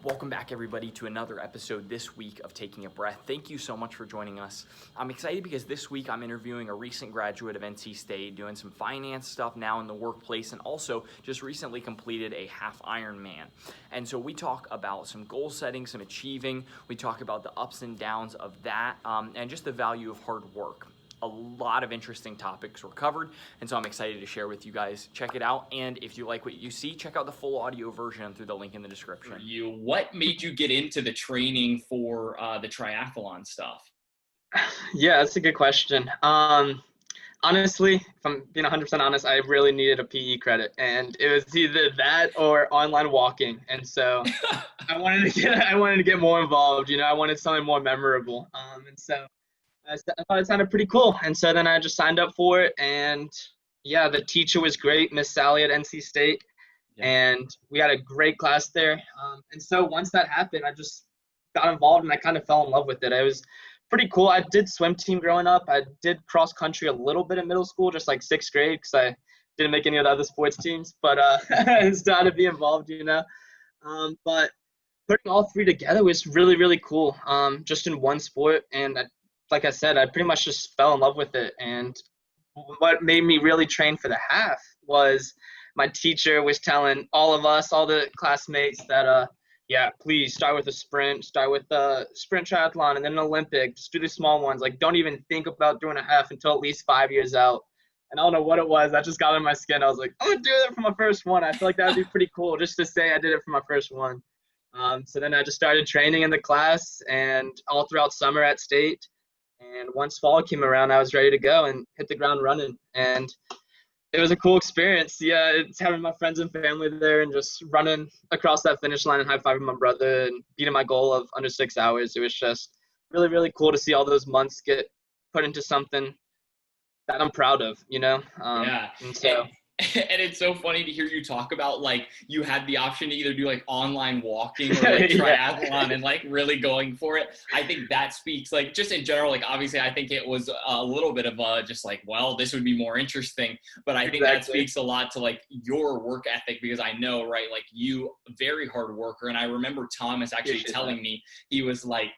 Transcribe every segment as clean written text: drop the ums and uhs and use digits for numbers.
Welcome back, everybody, to another episode this week of Taking a Breath. Thank you so much for joining us. I'm excited because this week I'm interviewing a recent graduate of NC State, doing some finance stuff now in the workplace, and also just recently completed a half Ironman. And so we talk about some goal setting, some achieving. We talk about the ups and downs of that, and just the value of hard work. A lot of interesting topics were covered, and so I'm excited to share with you guys. Check it out, and if you like what you see, check out the full audio version through the link in the description. What made you get into the training for the triathlon stuff? Yeah, that's a good question. Honestly, if I'm being 100% honest, I really needed a PE credit, and it was either that or online walking. And so I wanted to get more involved. I wanted something more memorable. And so I thought it sounded pretty cool. And so then I just signed up for it. And yeah, the teacher was great, Miss Sally at NC State. Yeah. And we had a great class there. And so once that happened, I just got involved and I kind of fell in love with it. It was pretty cool. I did swim team growing up. I did cross country a little bit in middle school, just like sixth grade, because I didn't make any of the other sports teams. But it's had to be involved, But putting all three together was really, really cool, just in one sport. And like I said, I pretty much just fell in love with it. And what made me really train for the half was my teacher was telling all of us, all the classmates, that please start with a sprint, start with a sprint triathlon and then an Olympic. Just do the small ones. Like, don't even think about doing a half until at least 5 years out. And I don't know what it was. That just got in my skin. I was like, I'm going to do that for my first one. I feel like that would be pretty cool just to say I did it for my first one. So then I just started training in the class and all throughout summer at state. And once fall came around, I was ready to go and hit the ground running. And it was a cool experience. Yeah, it's having my friends and family there and just running across that finish line and high-fiving my brother and beating my goal of under 6 hours. It was just really, really cool to see all those months get put into something that I'm proud of, Yeah. And so. And it's so funny to hear you talk about, like, you had the option to either do like online walking or like triathlon and like really going for it. I think that speaks, like, just in general, like, obviously I think it was a little bit of a just like, well, this would be more interesting, but I think that speaks a lot to like your work ethic, because I know, right, like, you very hard worker. And I remember Thomas actually telling me, he was like,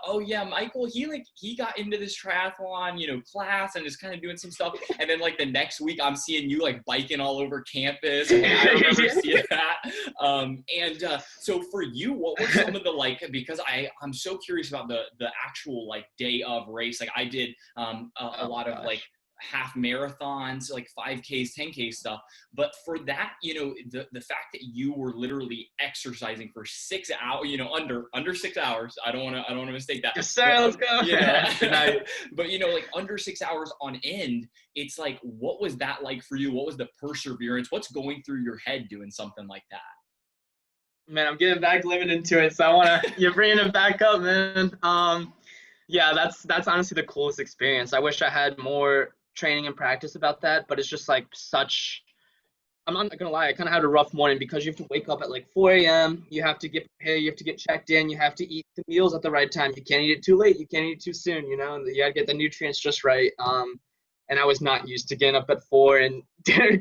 oh yeah, Michael, he got into this triathlon, class and is kind of doing some stuff. And then like the next week I'm seeing you like biking all over campus. And I remember seeing that. So for you, what were some of the, like, because I'm so curious about the actual like day of race. Like I did a lot of like half marathons, like 5Ks, 10K stuff. But for that, the fact that you were literally exercising for 6 hours, under 6 hours. I don't want to mistake that. Yes, sir. Let's go. But like under 6 hours on end, it's like, what was that like for you? What was the perseverance? What's going through your head doing something like that? Man, I'm getting back living into it, so you're bringing it back up, man. Yeah, that's honestly the coolest experience. I wish I had more training and practice about that, but it's just like I'm not gonna lie, I kind of had a rough morning because you have to wake up at like 4 a.m. You have to get prepared, you have to get checked in, you have to eat the meals at the right time. You can't eat it too late, you can't eat it too soon, you gotta get the nutrients just right. And I was not used to getting up at 4 and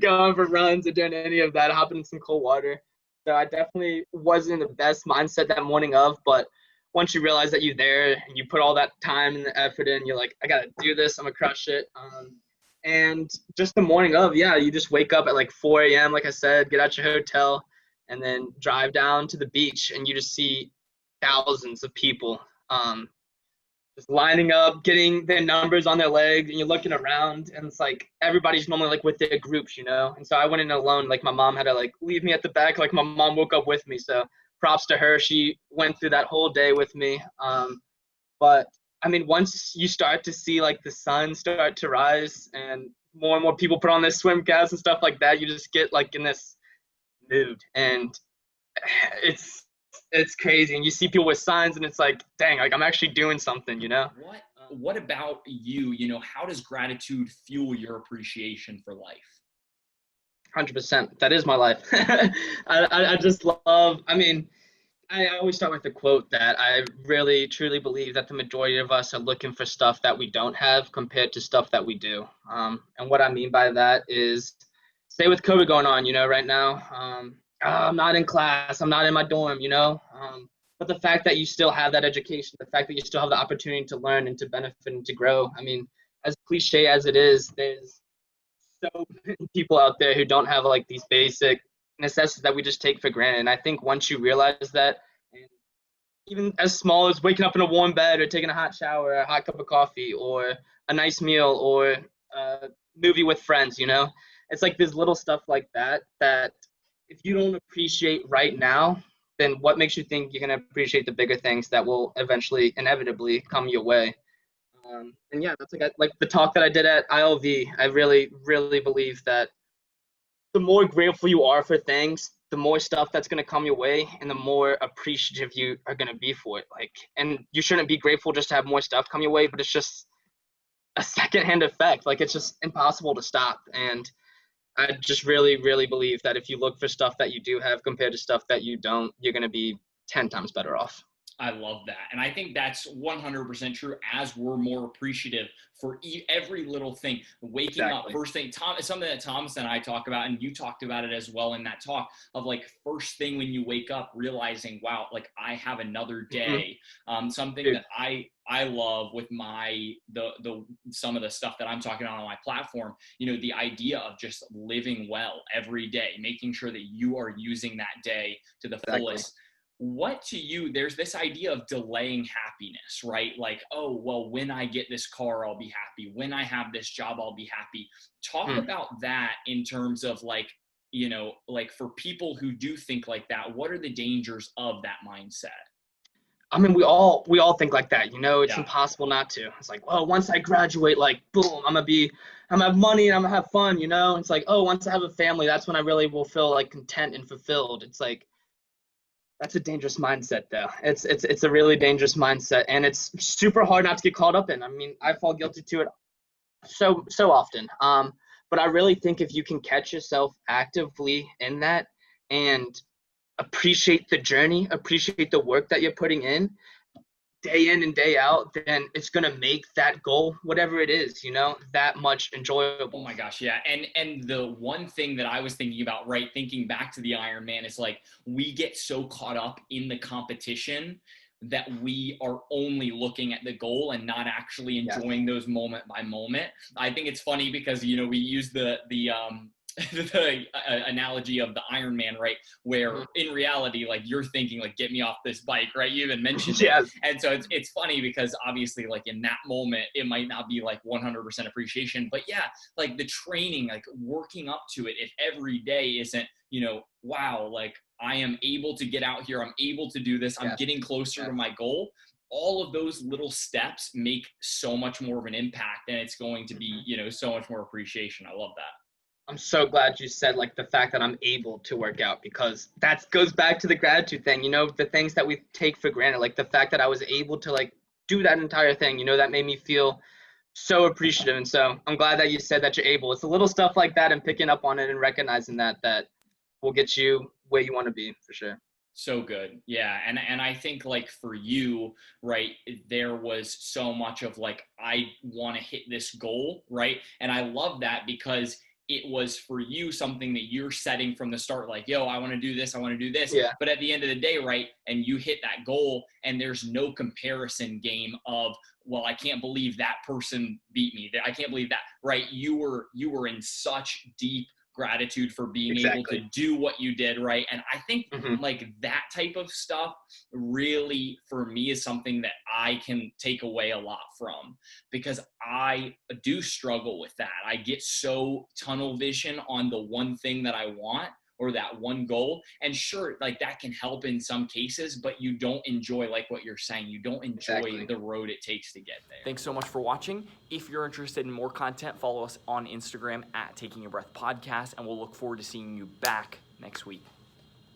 going for runs or doing any of that, hopping in some cold water. So I definitely wasn't in the best mindset that morning of, but once you realize that you're there and you put all that time and the effort in, you're like, I gotta do this, I'm gonna crush it. And just the morning of, you just wake up at like 4 a.m., like I said, get out your hotel, and then drive down to the beach, and you just see thousands of people just lining up, getting their numbers on their legs, and you're looking around, and it's like everybody's normally like with their groups, And so I went in alone. Like my mom had to like leave me at the back. Like my mom woke up with me, so props to her. She went through that whole day with me. But I mean, once you start to see like the sun start to rise and more people put on their swim caps and stuff like that, you just get like in this mood, and it's crazy. And you see people with signs, and it's like, dang, like I'm actually doing something, What about you? How does gratitude fuel your appreciation for life? 100%. That is my life. I just love, I always start with the quote that I really, truly believe that the majority of us are looking for stuff that we don't have compared to stuff that we do. And what I mean by that is, say with COVID going on, right now, I'm not in class, I'm not in my dorm, But the fact that you still have that education, the fact that you still have the opportunity to learn and to benefit and to grow, I mean, as cliche as it is, there's so many people out there who don't have like these basic necessities that we just take for granted. And I think once you realize that, and even as small as waking up in a warm bed or taking a hot shower, a hot cup of coffee, or a nice meal, or a movie with friends, it's like there's little stuff like that if you don't appreciate right now, then what makes you think you're going to appreciate the bigger things that will eventually, inevitably come your way? And yeah, that's like the talk that I did at ILV. I really, really believe that the more grateful you are for things, the more stuff that's going to come your way and the more appreciative you are going to be for it. Like, and you shouldn't be grateful just to have more stuff come your way, but it's just a secondhand effect. Like, it's just impossible to stop. And I just really, really believe that if you look for stuff that you do have compared to stuff that you don't, you're going to be 10 times better off. I love that. And I think that's 100% true as we're more appreciative for every little thing. Waking up first thing, something that Thomas and I talk about, and you talked about it as well in that talk, of like first thing when you wake up, realizing, wow, like I have another day. Something that I love with some of the stuff that I'm talking about on my platform, the idea of just living well every day, making sure that you are using that day to the fullest. What to you, there's this idea of delaying happiness, right? Like, oh, well, when I get this car, I'll be happy. When I have this job, I'll be happy. Talk about that in terms of like, like for people who do think like that, what are the dangers of that mindset? I mean, we all think like that, it's impossible not to. It's like, well, once I graduate, like, boom, I'm gonna have money and I'm gonna have fun, It's like, oh, once I have a family, that's when I really will feel like content and fulfilled. It's like, that's a dangerous mindset, though. It's a really dangerous mindset, and it's super hard not to get caught up in. I mean, I fall guilty to it so often. But I really think if you can catch yourself actively in that and appreciate the journey, appreciate the work that you're putting in, day in and day out, then it's going to make that goal, whatever it is, that much enjoyable. Oh my gosh, yeah. And the one thing that I was thinking about, right, thinking back to the Ironman, is like we get so caught up in the competition that we are only looking at the goal and not actually enjoying those moment by moment. I think it's funny because, we use the analogy of the Ironman, right? Where in reality, like you're thinking like, get me off this bike, right? You even mentioned it. And so it's funny because obviously like in that moment, it might not be like 100% appreciation, but yeah, like the training, like working up to it, if every day isn't, wow, like I am able to get out here, I'm able to do this, I'm getting closer to my goal. All of those little steps make so much more of an impact, and it's going to be, so much more appreciation. I love that. I'm so glad you said like the fact that I'm able to work out, because that goes back to the gratitude thing, the things that we take for granted, like the fact that I was able to like do that entire thing, that made me feel so appreciative. And so I'm glad that you said that you're able. It's the little stuff like that and picking up on it and recognizing that will get you where you want to be, for sure. So good. Yeah. And I think like for you, right, there was so much of like, I want to hit this goal, right? And I love that because it was for you something that you're setting from the start, like, yo, I want to do this, I want to do this. Yeah. But at the end of the day, right, and you hit that goal and there's no comparison game of, well, I can't believe that person beat me. I can't believe that, right? You were in such deep gratitude for being able to do what you did, right? And I think like that type of stuff really for me is something that I can take away a lot from, because I do struggle with that. I get so tunnel vision on the one thing that I want or that one goal, and sure, like that can help in some cases, but you don't enjoy, like what you're saying, you don't enjoy the road it takes to get there. Thanks so much for watching. If you're interested in more content, follow us on Instagram at Taking a Breath Podcast, and we'll look forward to seeing you back next week.